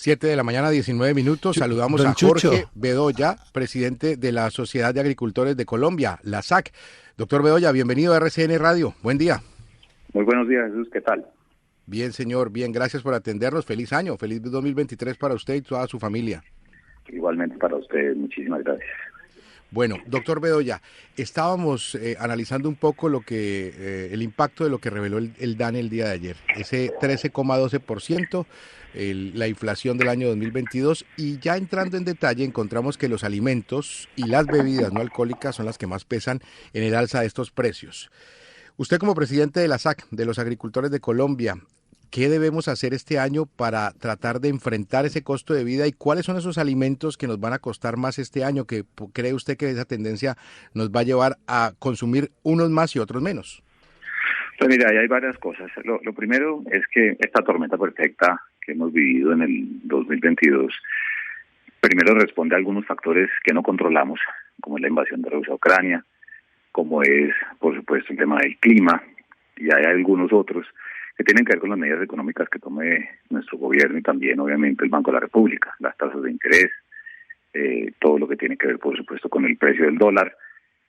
7 de la mañana, 19 minutos. Saludamos Don a Jorge Chucho. Bedoya, presidente de la Sociedad de Agricultores de Colombia, la SAC. Doctor Bedoya, bienvenido a RCN Radio. Buen día. Muy buenos días, Jesús. ¿Qué tal? Bien, señor. Bien, gracias por atendernos. Feliz año. Feliz 2023 para usted y toda su familia. Igualmente para usted. Muchísimas gracias. Bueno, doctor Bedoya, estábamos analizando un poco el impacto de lo que reveló el DANE el día de ayer, ese 13,12%, la inflación del año 2022, y ya entrando en detalle encontramos que los alimentos y las bebidas no alcohólicas son las que más pesan en el alza de estos precios. Usted como presidente de la SAC, de los agricultores de Colombia, ¿qué debemos hacer este año para tratar de enfrentar ese costo de vida y cuáles son esos alimentos que nos van a costar más este año? ¿Que cree usted que esa tendencia nos va a llevar a consumir unos más y otros menos? Pues mira, ahí hay varias cosas. Lo primero es que esta tormenta perfecta que hemos vivido en el 2022, primero responde a algunos factores que no controlamos, como es la invasión de Rusia a Ucrania, como es, por supuesto, el tema del clima, y hay algunos otros que tienen que ver con las medidas económicas que tome nuestro gobierno y también, obviamente, el Banco de la República, las tasas de interés, todo lo que tiene que ver, por supuesto, con el precio del dólar,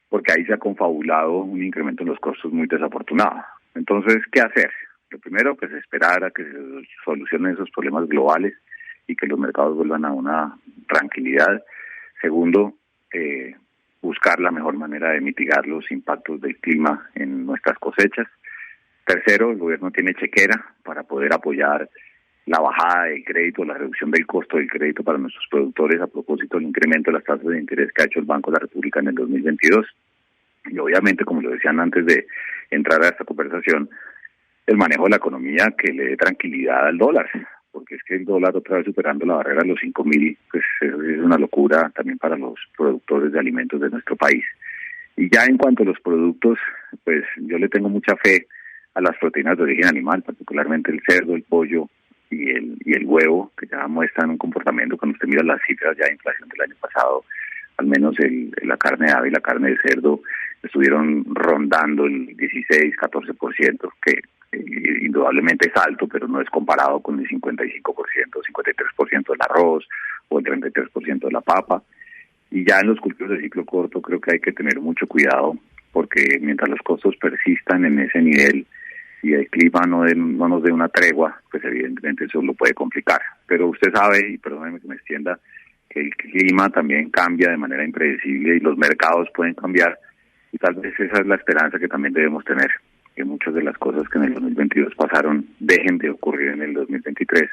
porque ahí se ha confabulado un incremento en los costos muy desafortunado. Entonces, ¿qué hacer? Lo primero, pues esperar a que se solucionen esos problemas globales y que los mercados vuelvan a una tranquilidad. Segundo, buscar la mejor manera de mitigar los impactos del clima en nuestras cosechas. Tercero, el gobierno tiene chequera para poder apoyar la bajada del crédito, la reducción del costo del crédito para nuestros productores a propósito del incremento de las tasas de interés que ha hecho el Banco de la República en el 2022. Y obviamente, como lo decían antes de entrar a esta conversación, el manejo de la economía que le dé tranquilidad al dólar, porque es que el dólar otra vez superando la barrera de los 5.000, pues es una locura también para los productores de alimentos de nuestro país. Y ya en cuanto a los productos, pues yo le tengo mucha fe a las proteínas de origen animal, particularmente el cerdo, el pollo y el huevo, que ya muestran un comportamiento. Cuando usted mira las cifras ya de inflación del año pasado, al menos la carne de ave y la carne de cerdo estuvieron rondando el 16-14%, que indudablemente es alto, pero no es comparado con el 55%, 53% del arroz o el 33% de la papa. Y ya en los cultivos de ciclo corto creo que hay que tener mucho cuidado, porque mientras los costos persistan en ese nivel y el clima no nos dé una tregua, pues evidentemente eso lo puede complicar. Pero usted sabe, y perdóneme que me extienda, que el clima también cambia de manera impredecible y los mercados pueden cambiar, y tal vez esa es la esperanza que también debemos tener, que muchas de las cosas que en el 2022 pasaron dejen de ocurrir en el 2023,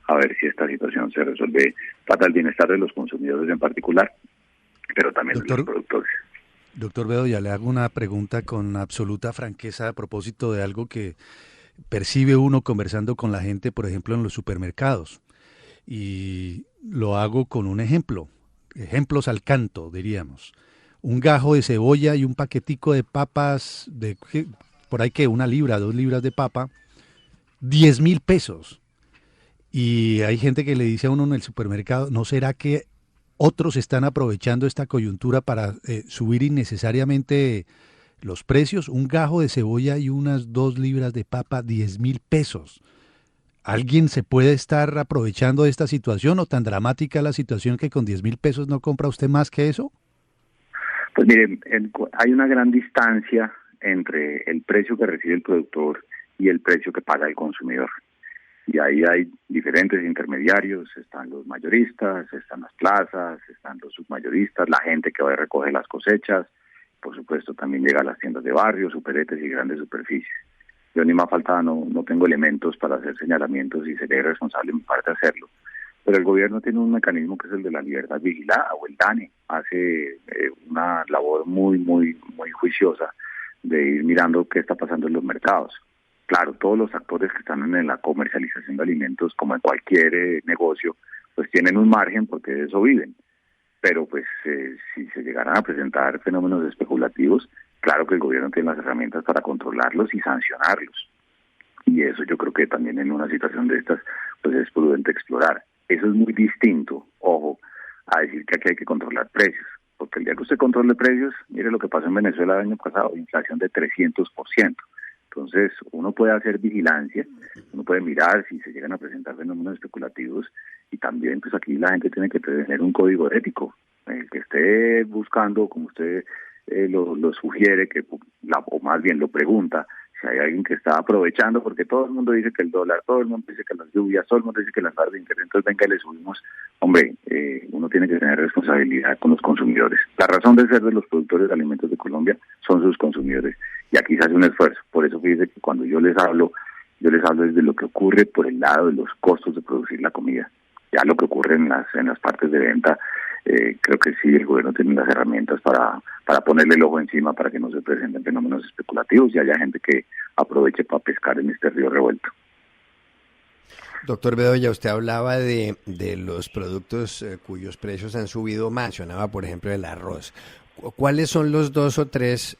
a ver si esta situación se resuelve para el bienestar de los consumidores en particular, pero también de los productores. Doctor Bedoya, le hago una pregunta con absoluta franqueza a propósito de algo que percibe uno conversando con la gente, por ejemplo, en los supermercados. Y lo hago con un ejemplo, ejemplos al canto, diríamos. Un gajo de cebolla y un paquetico de papas, por ahí que 1 libra, 2 libras de papa, 10.000 pesos. Y hay gente que le dice a uno en el supermercado, ¿no será que otros están aprovechando esta coyuntura para subir innecesariamente los precios? Un gajo de cebolla y unas 2 libras de papa, 10.000 pesos. ¿Alguien se puede estar aprovechando de esta situación o tan dramática la situación que con 10.000 pesos no compra usted más que eso? Pues mire, hay una gran distancia entre el precio que recibe el productor y el precio que paga el consumidor. Y ahí hay diferentes intermediarios, están los mayoristas, están las plazas, están los submayoristas, la gente que va a recoger las cosechas, por supuesto también llega a las tiendas de barrio, superetes y grandes superficies. Yo ni más faltaba, no tengo elementos para hacer señalamientos y seré responsable en mi parte de hacerlo. Pero el gobierno tiene un mecanismo que es el de la libertad vigilada, o el DANE, hace una labor muy juiciosa de ir mirando qué está pasando en los mercados. Claro, todos los actores que están en la comercialización de alimentos, como en cualquier negocio, pues tienen un margen porque de eso viven. Pero pues si se llegaran a presentar fenómenos especulativos, claro que el gobierno tiene las herramientas para controlarlos y sancionarlos. Y eso yo creo que también en una situación de estas, pues es prudente explorar. Eso es muy distinto, ojo, a decir que aquí hay que controlar precios. Porque el día que usted controle precios, mire lo que pasó en Venezuela el año pasado, inflación de 300%. Entonces, uno puede hacer vigilancia, uno puede mirar si se llegan a presentar fenómenos especulativos, y también pues aquí la gente tiene que tener un código ético. El que esté buscando, como usted lo sugiere, o más bien lo pregunta, si hay alguien que está aprovechando, porque todo el mundo dice que el dólar, todo el mundo dice que las lluvias, todo el mundo dice que las tasas de interés, entonces venga y le subimos. Hombre, uno tiene que tener responsabilidad con los consumidores. La razón de ser de los productores de alimentos de Colombia son sus consumidores, y aquí se hace un esfuerzo. Por eso fíjese que cuando yo les hablo desde lo que ocurre por el lado de los costos de producir la comida. Ya lo que ocurre en las partes de venta, creo que sí, el gobierno tiene las herramientas para ponerle el ojo encima para que no se presenten fenómenos especulativos y haya gente que aproveche para pescar en este río revuelto. Doctor Bedoya, usted hablaba de los productos cuyos precios han subido más, mencionaba por ejemplo el arroz. ¿Cuáles son los 2 o 3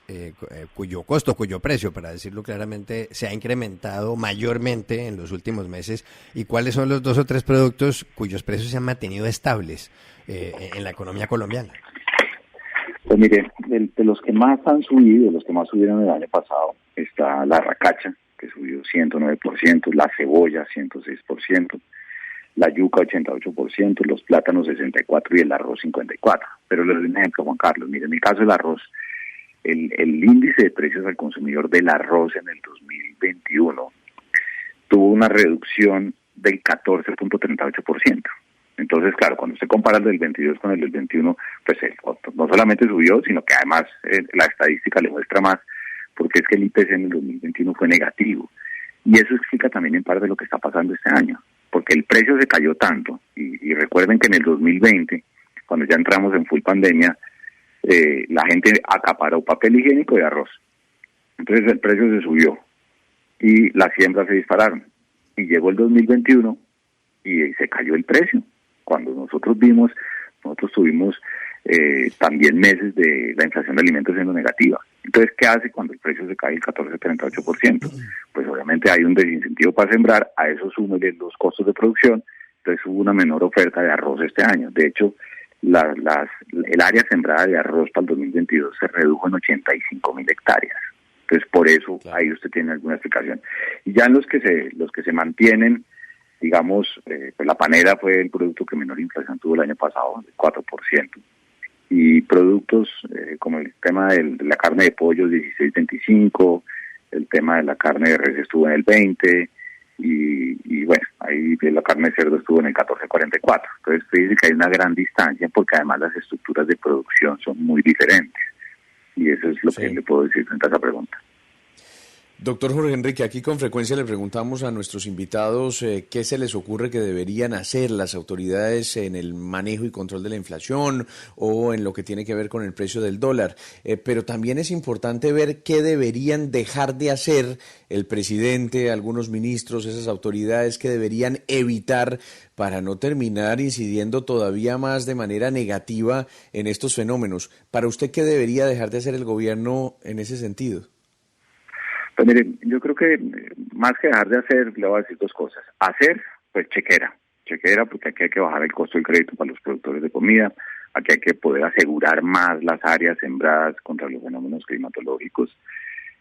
cuyo costo, cuyo precio, para decirlo claramente, se ha incrementado mayormente en los últimos meses? ¿Y cuáles son los 2 o 3 productos cuyos precios se han mantenido estables en la economía colombiana? Pues mire, de los que más han subido, de los que más subieron el año pasado, está la racacha, que subió 109%, la cebolla 106%, la yuca 88%, los plátanos 64% y el arroz 54%. Pero le doy un ejemplo, Juan Carlos. Mire, en el caso del arroz, el índice de precios al consumidor del arroz en el 2021 tuvo una reducción del 14.38%. Entonces, claro, cuando usted compara el del 22 con el del 21, pues no solamente subió, sino que además la estadística le muestra más, porque es que el IPC en el 2021 fue negativo. Y eso explica también en parte lo que está pasando este año, porque el precio se cayó tanto, y recuerden que en el 2020, cuando ya entramos en full pandemia, la gente acaparó papel higiénico y arroz. Entonces el precio se subió y las siembras se dispararon. Y llegó el 2021 y se cayó el precio. Cuando nosotros tuvimos también meses de la inflación de alimentos siendo negativa. Entonces, ¿qué hace cuando el precio se cae el 14.38%? Pues obviamente hay un desincentivo para sembrar, a eso súmele los costos de producción, entonces hubo una menor oferta de arroz este año. De hecho, el área sembrada de arroz para el 2022 se redujo en 85.000 hectáreas. Entonces, por eso ahí usted tiene alguna explicación. Y ya en los que se mantienen, digamos, pues la panera fue el producto que menor inflación tuvo el año pasado, el 4%. Y productos como el tema de la carne de pollo 16.25, el tema de la carne de res estuvo en el 20, y bueno, ahí la carne de cerdo estuvo en el 14.44. Entonces dice que hay una gran distancia porque además las estructuras de producción son muy diferentes. Y eso es lo que le puedo decir frente a esa pregunta. Doctor Jorge Enrique, aquí con frecuencia le preguntamos a nuestros invitados qué se les ocurre que deberían hacer las autoridades en el manejo y control de la inflación o en lo que tiene que ver con el precio del dólar. Pero también es importante ver qué deberían dejar de hacer el presidente, algunos ministros, esas autoridades que deberían evitar para no terminar incidiendo todavía más de manera negativa en estos fenómenos. Para usted, ¿qué debería dejar de hacer el gobierno en ese sentido? Pues mire, yo creo que más que dejar de hacer, le voy a decir 2 cosas. Hacer, pues chequera porque aquí hay que bajar el costo del crédito para los productores de comida, aquí hay que poder asegurar más las áreas sembradas contra los fenómenos climatológicos,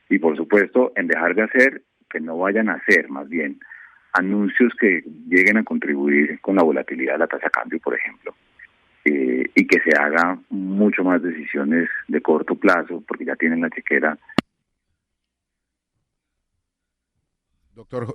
y por supuesto, en dejar de hacer, que no vayan a hacer, más bien, anuncios que lleguen a contribuir con la volatilidad de la tasa de cambio, por ejemplo, y que se haga mucho más decisiones de corto plazo, porque ya tienen la chequera.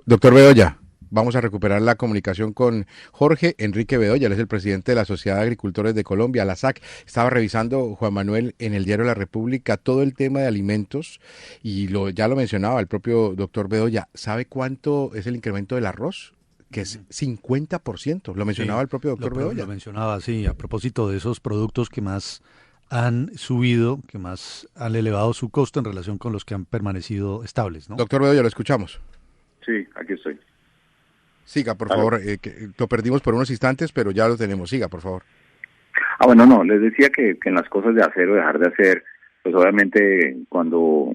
Doctor Bedoya, vamos a recuperar la comunicación con Jorge Enrique Bedoya, él es el presidente de la Sociedad de Agricultores de Colombia, la SAC. Estaba revisando, Juan Manuel, en el diario La República todo el tema de alimentos y ya lo mencionaba el propio doctor Bedoya. ¿Sabe cuánto es el incremento del arroz? Que es 50%, lo mencionaba el propio doctor Bedoya. Lo mencionaba, sí, a propósito de esos productos que más han subido, que más han elevado su costo en relación con los que han permanecido estables, ¿no? Doctor Bedoya, lo escuchamos. Sí, aquí estoy. Siga, por favor, que lo perdimos por unos instantes, pero ya lo tenemos. Siga, por favor. Bueno, no, les decía que en las cosas de hacer o dejar de hacer, pues obviamente cuando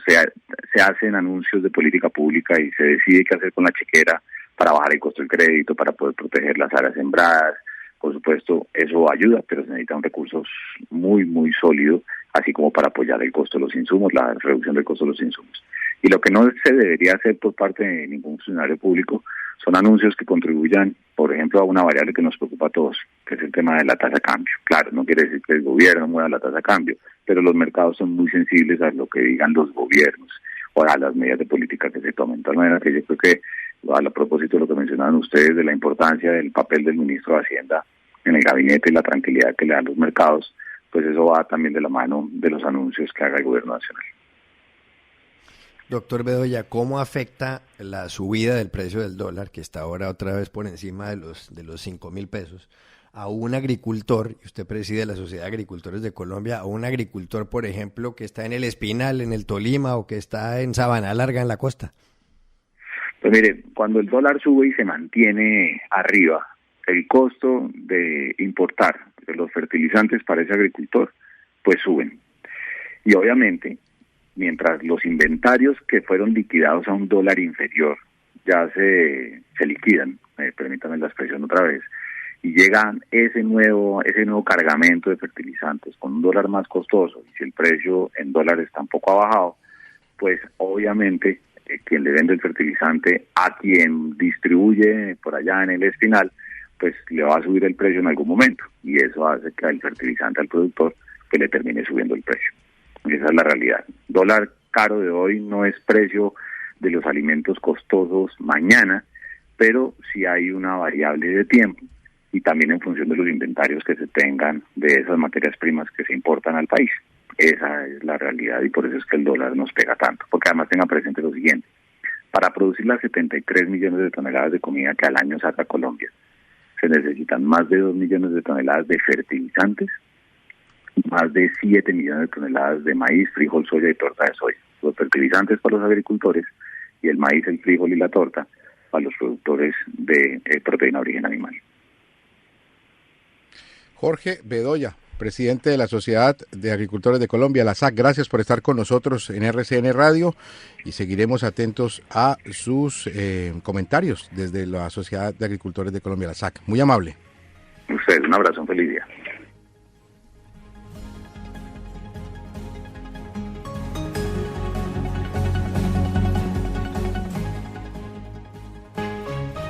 se hacen anuncios de política pública y se decide qué hacer con la chequera para bajar el costo del crédito, para poder proteger las áreas sembradas, por supuesto, eso ayuda, pero se necesita un recurso muy, muy sólido, así como para apoyar el costo de los insumos, la reducción del costo de los insumos. Y lo que no se debería hacer por parte de ningún funcionario público son anuncios que contribuyan, por ejemplo, a una variable que nos preocupa a todos, que es el tema de la tasa de cambio. Claro, no quiere decir que el gobierno mueva la tasa de cambio, pero los mercados son muy sensibles a lo que digan los gobiernos o a las medidas de política que se tomen. De tal manera que yo creo que, a propósito de lo que mencionaban ustedes, de la importancia del papel del ministro de Hacienda en el gabinete y la tranquilidad que le dan los mercados, pues eso va también de la mano de los anuncios que haga el gobierno nacional. Doctor Bedoya, ¿cómo afecta la subida del precio del dólar, que está ahora otra vez por encima de los 5.000 pesos, a un agricultor, y usted preside la Sociedad de Agricultores de Colombia, a un agricultor, por ejemplo, que está en el Espinal, en el Tolima, o que está en Sabana Larga, en la costa? Pues mire, cuando el dólar sube y se mantiene arriba, el costo de importar los fertilizantes para ese agricultor, pues suben. Y obviamente, mientras los inventarios que fueron liquidados a $1 inferior ya se liquidan, permítanme la expresión otra vez, y llegan ese nuevo cargamento de fertilizantes con $1 más costoso, y si el precio en dólares tampoco ha bajado, pues obviamente quien le vende el fertilizante a quien distribuye por allá en el Espinal, pues le va a subir el precio en algún momento, y eso hace que el fertilizante al productor que le termine subiendo el precio. Esa es la realidad. Dólar caro de hoy no es precio de los alimentos costosos mañana, pero sí hay una variable de tiempo y también en función de los inventarios que se tengan de esas materias primas que se importan al país. Esa es la realidad y por eso es que el dólar nos pega tanto, porque además tenga presente lo siguiente: para producir las 73 millones de toneladas de comida que al año saca Colombia, se necesitan más de 2 millones de toneladas de fertilizantes, más de 7 millones de toneladas de maíz, frijol, soya y torta de soya. Los fertilizantes para los agricultores y el maíz, el frijol y la torta para los productores de proteína de origen animal. Jorge Bedoya, presidente de la Sociedad de Agricultores de Colombia, la SAC, gracias por estar con nosotros en RCN Radio y seguiremos atentos a sus comentarios desde la Sociedad de Agricultores de Colombia, la SAC. Muy amable. Ustedes, un abrazo, un feliz día.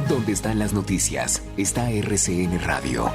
Donde están las noticias, está RCN Radio.